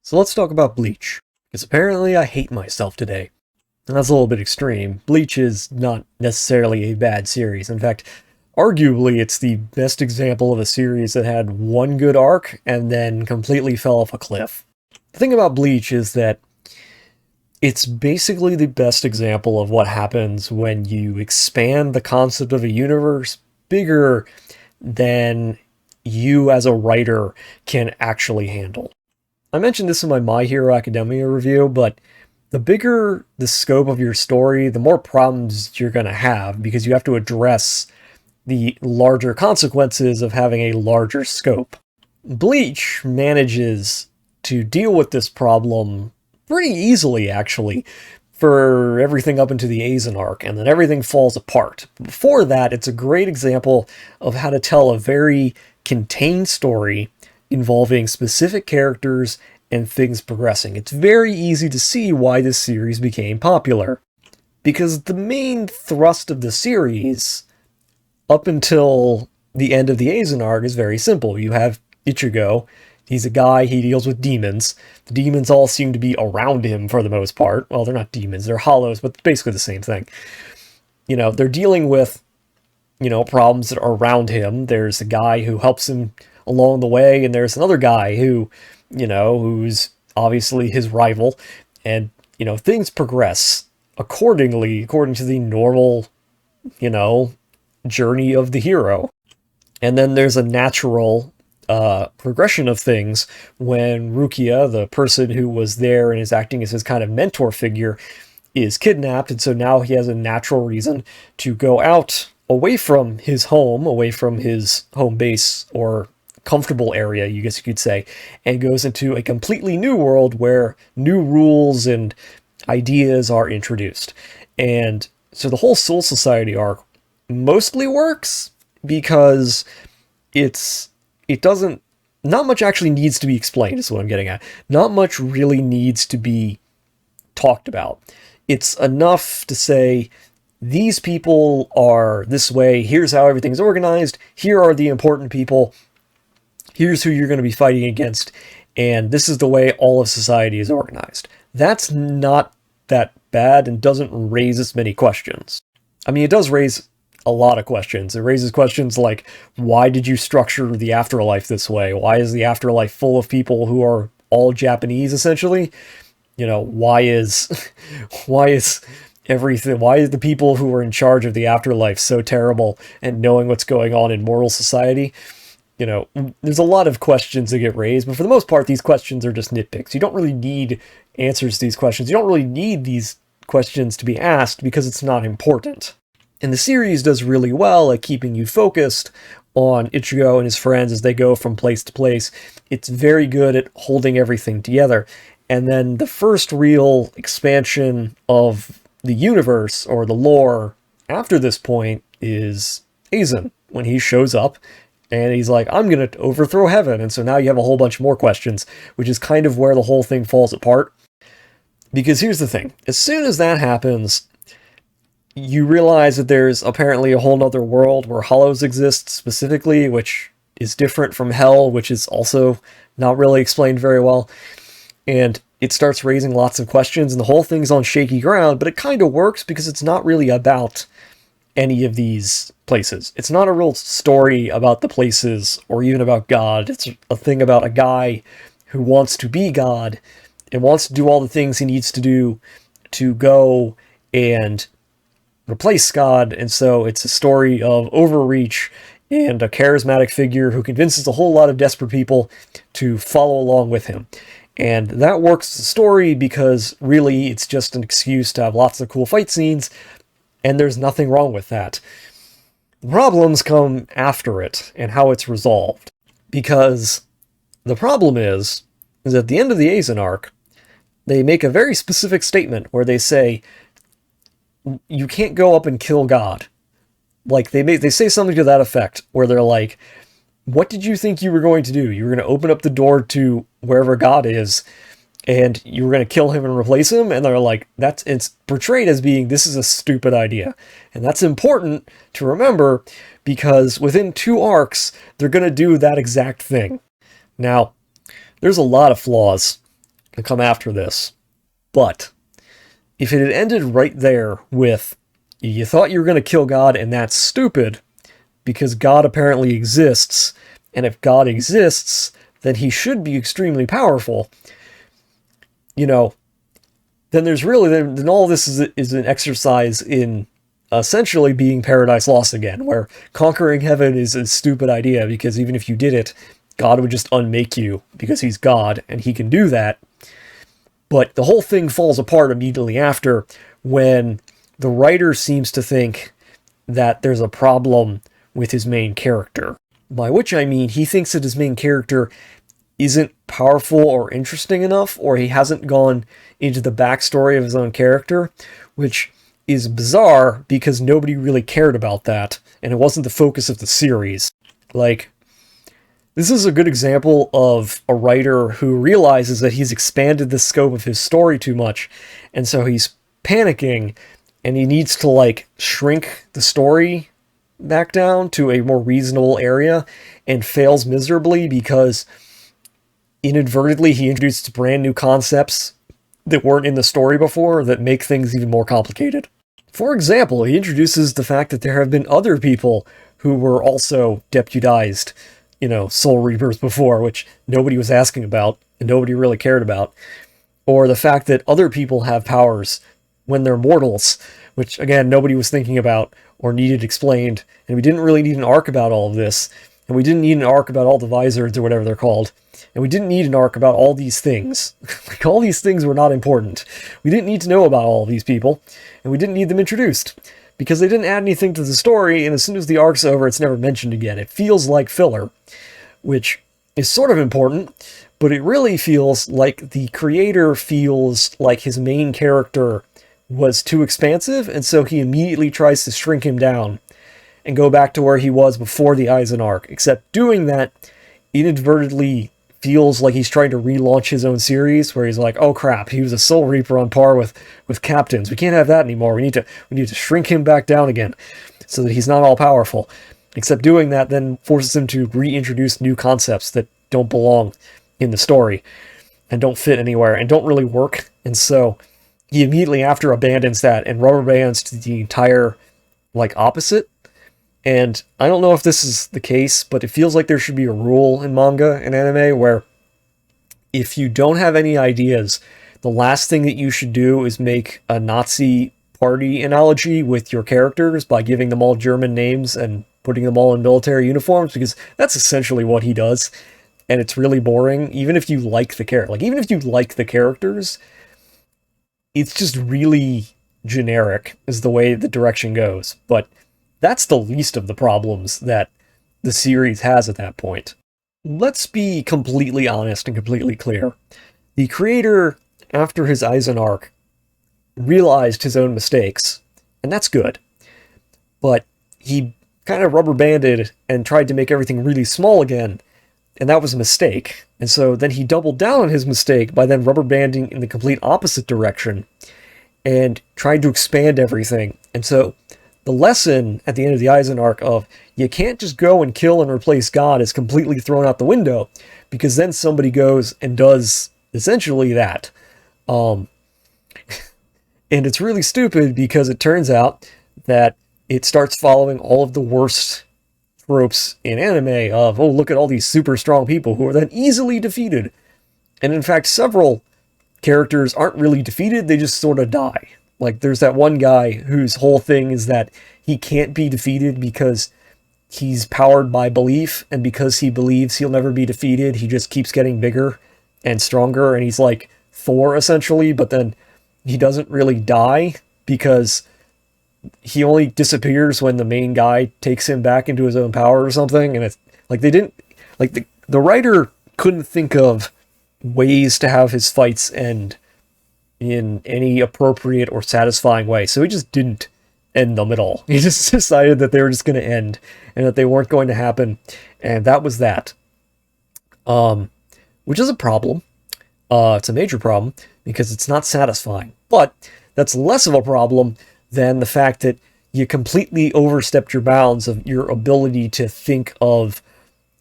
So let's talk about Bleach, because apparently I hate myself today. And that's a little bit extreme. Bleach is not necessarily a bad series. In fact, arguably it's the best example of a series that had one good arc and then completely fell off a cliff. The thing about Bleach is that it's basically the best example of what happens when you expand the concept of a universe bigger than you as a writer can actually handle. I mentioned this in my My Hero Academia review, but the bigger the scope of your story, the more problems you're going to have because you have to address the larger consequences of having a larger scope. Bleach manages to deal with this problem pretty easily, actually, for everything up into the Aizen arc, and then everything falls apart. Before that, it's a great example of how to tell a very contained story involving specific characters and things progressing. It's very easy to see why this series became popular. Because the main thrust of the series, up until the end of the Aizen arc, is very simple. You have Ichigo. He's a guy, he deals with demons. The demons all seem to be around him for the most part. Well, they're not demons, they're hollows, but basically the same thing. They're dealing with, problems that are around him. There's a guy who helps him along the way, and there's another guy who, who's obviously his rival, and, things progress accordingly, according to the normal, journey of the hero. And then there's a natural progression of things when Rukia, the person who was there and is acting as his kind of mentor figure, is kidnapped, and so now he has a natural reason to go out away from his home base, or comfortable area, you guess you could say, and goes into a completely new world where new rules and ideas are introduced. And so the whole Soul Society arc mostly works because not much actually needs to be explained, is what I'm getting at. Not much really needs to be talked about. It's enough to say, these people are this way, here's how everything's organized, here are the important people, here's who you're going to be fighting against, and this is the way all of society is organized. That's not that bad and doesn't raise as many questions. I mean, it does raise a lot of questions. It raises questions like, why did you structure the afterlife this way? Why is the afterlife full of people who are all Japanese, essentially? Why is the people who are in charge of the afterlife so terrible and knowing what's going on in moral society? There's a lot of questions that get raised, but for the most part, these questions are just nitpicks. You don't really need answers to these questions. You don't really need these questions to be asked because it's not important. And the series does really well at keeping you focused on Ichigo and his friends as they go from place to place. It's very good at holding everything together. And then the first real expansion of the universe, or the lore, after this point is Aizen, when he shows up and he's like, I'm going to overthrow heaven. And so now you have a whole bunch more questions, which is kind of where the whole thing falls apart. Because here's the thing. As soon as that happens, you realize that there's apparently a whole nother world where hollows exist specifically, which is different from hell, which is also not really explained very well. And it starts raising lots of questions, and the whole thing's on shaky ground, but it kind of works because it's not really about any of these places. It's not a real story about the places or even about God. It's a thing about a guy who wants to be God and wants to do all the things he needs to do to go and replace God. And so it's a story of overreach and a charismatic figure who convinces a whole lot of desperate people to follow along with him. And that works the story because really it's just an excuse to have lots of cool fight scenes, and there's nothing wrong with that. The problems come after it and how it's resolved. Because the problem is at the end of the Aizen arc, they make a very specific statement where they say, you can't go up and kill God. Like, they say something to that effect, where they're like, what did you think you were going to do? You were going to open up the door to wherever God is, and you were going to kill him and replace him? And they're like, it's portrayed as being, this is a stupid idea. And that's important to remember, because within 2 arcs, they're going to do that exact thing. Now, there's a lot of flaws to come after this. But if it had ended right there with, you thought you were going to kill God and that's stupid, because God apparently exists, and if God exists, then he should be extremely powerful, then there's really, then all this is an exercise in essentially being Paradise Lost again, where conquering heaven is a stupid idea, because even if you did it, God would just unmake you, because he's God, and he can do that. But the whole thing falls apart immediately after, when the writer seems to think that there's a problem with his main character. By which I mean, he thinks that his main character isn't powerful or interesting enough, or he hasn't gone into the backstory of his own character, which is bizarre because nobody really cared about that, and it wasn't the focus of the series. Like, this is a good example of a writer who realizes that he's expanded the scope of his story too much, and so he's panicking, and he needs to, shrink the story back down to a more reasonable area, and fails miserably because inadvertently he introduced brand new concepts that weren't in the story before that make things even more complicated. For example, he introduces the fact that there have been other people who were also deputized, Soul Reapers before, which nobody was asking about and nobody really cared about. Or the fact that other people have powers when they're mortals, which again, nobody was thinking about or needed explained, and we didn't really need an arc about all of this, and we didn't need an arc about all the Visors or whatever they're called, and we didn't need an arc about all these things. All these things were not important. We didn't need to know about all of these people, and we didn't need them introduced, because they didn't add anything to the story, and as soon as the arc's over, it's never mentioned again. It feels like filler, which is sort of important, but it really feels like the creator feels like his main character was too expansive, and so he immediately tries to shrink him down and go back to where he was before the Eisen arc, except doing that inadvertently feels like he's trying to relaunch his own series, where he's like, oh crap, he was a Soul Reaper on par with Captains. We can't have that anymore. We need to shrink him back down again so that he's not all powerful. Except doing that then forces him to reintroduce new concepts that don't belong in the story and don't fit anywhere and don't really work. And so he immediately after abandons that and rubber bands to the entire opposite. And I don't know if this is the case, but it feels like there should be a rule in manga and anime where if you don't have any ideas, the last thing that you should do is make a Nazi party analogy with your characters by giving them all German names and putting them all in military uniforms, because that's essentially what he does. And it's really boring, even if you like the character. Even if you like the characters, it's just really generic is the way the direction goes. But that's the least of the problems that the series has at that point. Let's be completely honest and completely clear. The creator, after his Eisen arc, realized his own mistakes, and that's good. But he kind of rubber banded and tried to make everything really small again, and that was a mistake. And so then he doubled down on his mistake by then rubber banding in the complete opposite direction and trying to expand everything. And so the lesson at the end of the Eisen arc of you can't just go and kill and replace God is completely thrown out the window, because then somebody goes and does essentially that. And it's really stupid because it turns out that it starts following all of the worst tropes in anime of, oh, look at all these super strong people who are then easily defeated. And in fact, several characters aren't really defeated, they just sort of die. There's that one guy whose whole thing is that he can't be defeated because he's powered by belief, and because he believes he'll never be defeated, he just keeps getting bigger and stronger, and he's like Thor, essentially, but then he doesn't really die because he only disappears when the main guy takes him back into his own power or something. And it's the writer couldn't think of ways to have his fights end in any appropriate or satisfying way, so he just didn't end them at all. He just decided that they were just going to end and that they weren't going to happen, and that was that. Which is a problem. It's a major problem because it's not satisfying, but that's less of a problem than the fact that you completely overstepped your bounds of your ability to think of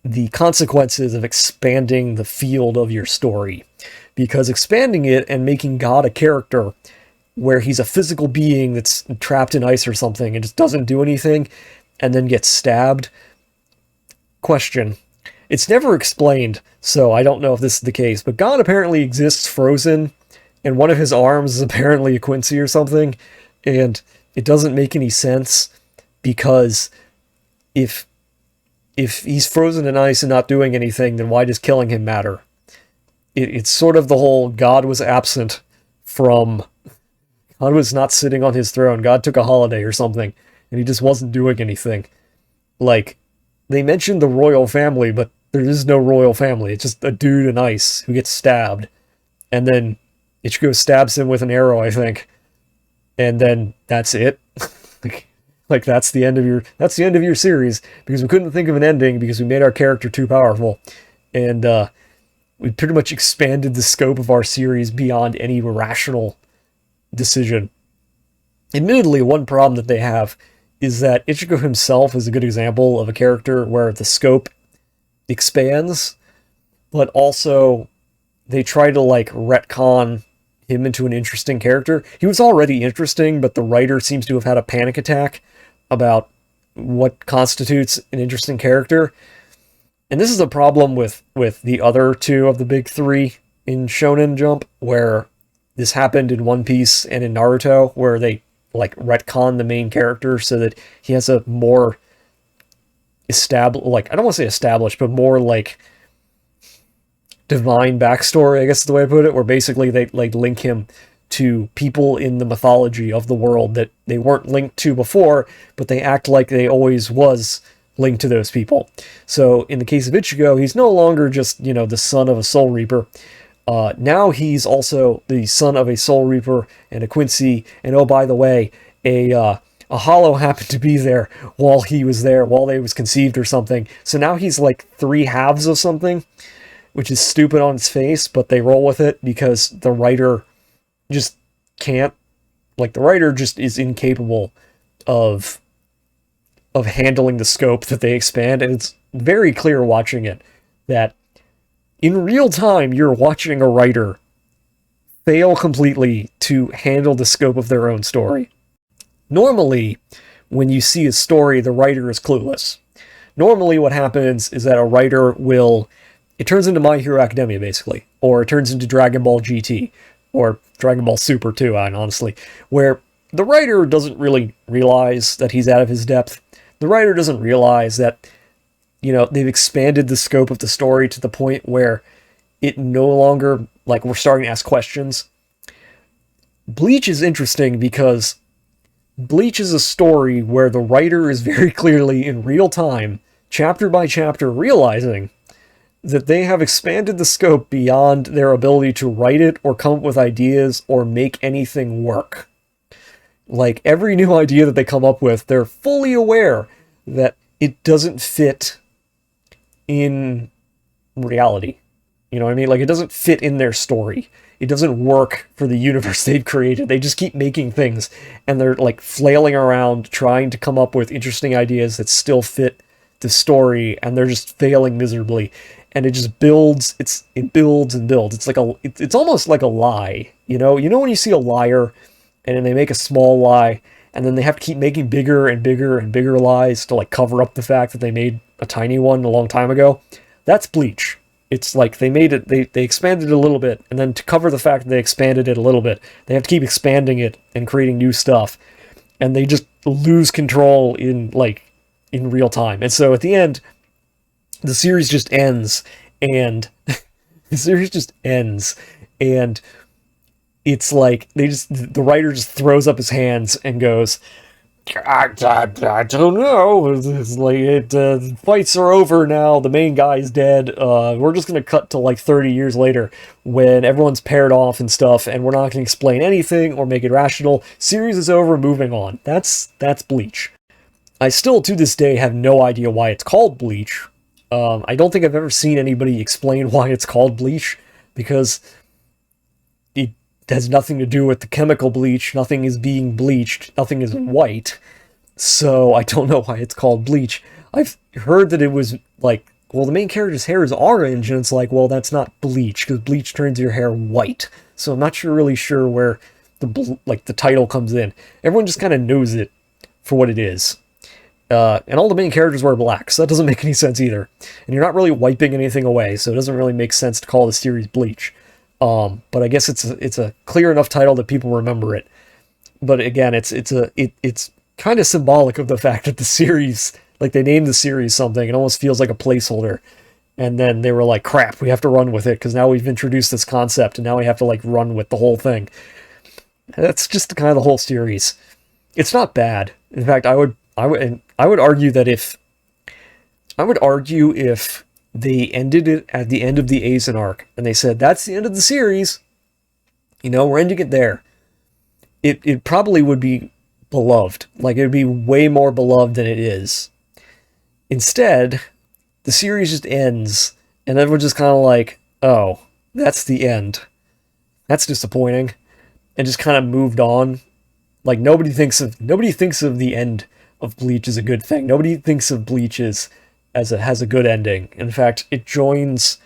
the consequences of expanding the field of your story. because expanding it and making God a character where he's a physical being that's trapped in ice or something and just doesn't do anything and then gets stabbed. Question. It's never explained, so I don't know if this is the case, but God apparently exists frozen, and one of his arms is apparently a Quincy or something, and it doesn't make any sense, because if he's frozen in ice and not doing anything, then why does killing him matter? It's sort of the whole God was absent from... God was not sitting on his throne. God took a holiday or something, and he just wasn't doing anything. Like, they mentioned the royal family, but there is no royal family. It's just a dude in ice who gets stabbed. And then Ichigo stabs him with an arrow, I think. And then that's it. like that's the end of your series, because we couldn't think of an ending because we made our character too powerful. And we pretty much expanded the scope of our series beyond any rational decision. Admittedly, one problem that they have is that Ichigo himself is a good example of a character where the scope expands, but also they try to like retcon him into an interesting character. He was already interesting, but the writer seems to have had a panic attack about what constitutes an interesting character. And this is a problem with the other two of the big three in Shonen Jump, where this happened in One Piece and in Naruto, where they like retcon the main character so that he has a more established, like, I don't want to say established, but more like divine backstory, I guess is the way I put it, where basically they like link him to people in the mythology of the world that they weren't linked to before, but they act like they always was linked to those people. So in the case of Ichigo, he's no longer just, you know, the son of a Soul Reaper. Now he's also the son of a Soul Reaper and a Quincy, and oh, by the way, a Hollow happened to be there while he was there, while they was conceived or something. So now he's like three halves of something, which is stupid on its face, but they roll with it because the writer just can't, like, the writer just is incapable of handling the scope that they expand, and it's very clear watching it that in real time, you're watching a writer fail completely to handle the scope of their own story. Normally, when you see a story, the writer is clueless. Normally what happens is that a writer will... It turns into My Hero Academia, basically. Or it turns into Dragon Ball GT. Or Dragon Ball Super, too, honestly. Where the writer doesn't really realize that he's out of his depth. The writer doesn't realize that, you know, they've expanded the scope of the story to the point where it no longer, like, we're starting to ask questions. Bleach is interesting because Bleach is a story where the writer is very clearly, in real time, chapter by chapter, realizing that they have expanded the scope beyond their ability to write it or come up with ideas or make anything work. Like, every new idea that they come up with, they're fully aware that it doesn't fit in reality. You know what I mean? Like, it doesn't fit in their story. It doesn't work for the universe they've created. They just keep making things, and they're, like, flailing around trying to come up with interesting ideas that still fit the story, and they're just failing miserably. And it just builds, it builds and builds. It's like it's almost like a lie, you know? You know when you see a liar, and then they make a small lie, and then they have to keep making bigger and bigger and bigger lies to, like, cover up the fact that they made a tiny one a long time ago? That's Bleach. It's like they made it, they expanded it a little bit, and then to cover the fact that they expanded it a little bit, they have to keep expanding it and creating new stuff. And they just lose control in real time. And so at the end, the series just ends, and it's like the writer just throws up his hands and goes, I don't know. It's like fights are over now. The main guy's dead. We're just gonna cut to like 30 years later when everyone's paired off and stuff, and we're not gonna explain anything or make it rational. Series is over. Moving on. That's Bleach. I still to this day have no idea why it's called Bleach. I don't think I've ever seen anybody explain why it's called Bleach, because it has nothing to do with the chemical bleach. Nothing is being bleached. Nothing is white. So I don't know why it's called Bleach. I've heard that it was like well, the main character's hair is orange, and it's like, well, that's not Bleach, because Bleach turns your hair white. So I'm not really sure where the title comes in. Everyone just kind of knows it for what it is. And all the main characters wear black, so that doesn't make any sense either. And you're not really wiping anything away, so it doesn't really make sense to call the series Bleach. But I guess it's a clear enough title that people remember it. But again, it's kind of symbolic of the fact that the series, like they named the series something, it almost feels like a placeholder. And then they were like, crap, we have to run with it, because now we've introduced this concept, and now we have to like run with the whole thing. That's just kind of the whole series. It's not bad. In fact, I would argue that if they ended it at the end of the Aizen arc, and they said, that's the end of the series, we're ending it there, it probably would be beloved. Like, it would be way more beloved than it is. Instead, the series just ends, and everyone's just kind of like, oh, that's the end. That's disappointing. And just kind of moved on. Like, nobody thinks of the end of Bleach as a good thing. Nobody thinks of Bleach as has a good ending. In fact, it joins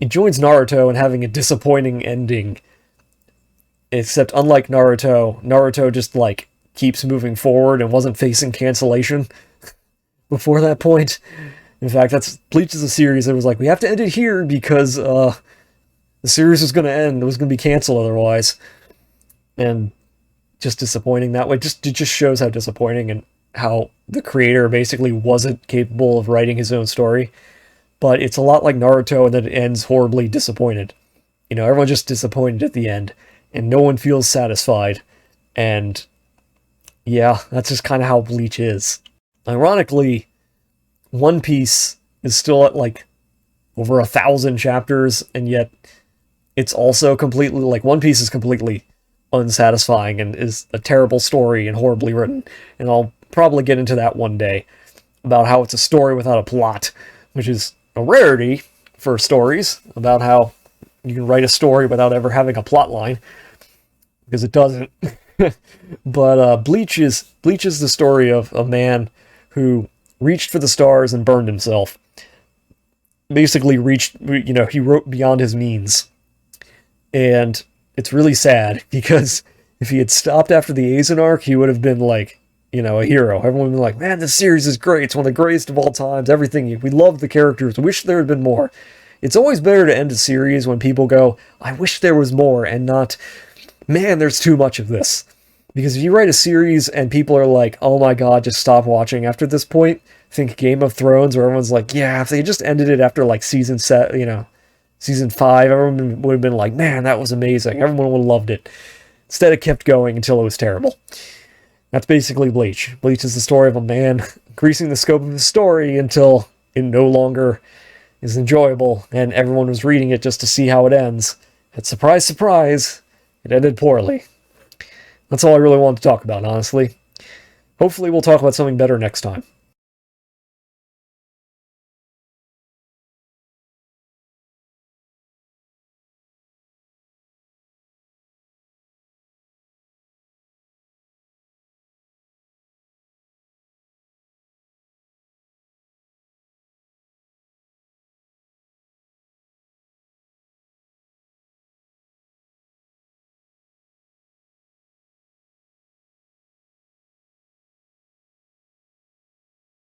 Naruto in having a disappointing ending. Except unlike Naruto just like keeps moving forward and wasn't facing cancellation before that point. In fact, Bleach is a series that was like, we have to end it here because the series was going to end. It was going to be canceled otherwise. And just disappointing that way. It just shows how disappointing and how the creator basically wasn't capable of writing his own story. But it's a lot like Naruto, and then it ends horribly disappointed. Everyone's just disappointed at the end, and no one feels satisfied. And yeah, that's just kind of how Bleach is. Ironically, One Piece is still at like over 1,000 chapters, and yet it's also completely, like, One Piece is completely unsatisfying and is a terrible story and horribly written. And I'll probably get into that one day, about how it's a story without a plot, which is a rarity for stories, about how you can write a story without ever having a plot line, because it doesn't. But Bleach is the story of a man who reached for the stars and burned himself. Basically he wrote beyond his means. And it's really sad, because if he had stopped after the Aizen arc, he would have been like, a hero. Everyone would be like, man, this series is great. It's one of the greatest of all times. Everything. We love the characters. Wish there had been more. It's always better to end a series when people go, I wish there was more, and not, man, there's too much of this. Because if you write a series and people are like, oh my god, just stop watching after this point, think Game of Thrones, where everyone's like, yeah, if they just ended it after like season 5, everyone would have been like, man, that was amazing. Everyone would have loved it. Instead, it kept going until it was terrible. That's basically Bleach. Bleach is the story of a man increasing the scope of his story until it no longer is enjoyable, and everyone was reading it just to see how it ends. And surprise, surprise, it ended poorly. That's all I really wanted to talk about, honestly. Hopefully we'll talk about something better next time.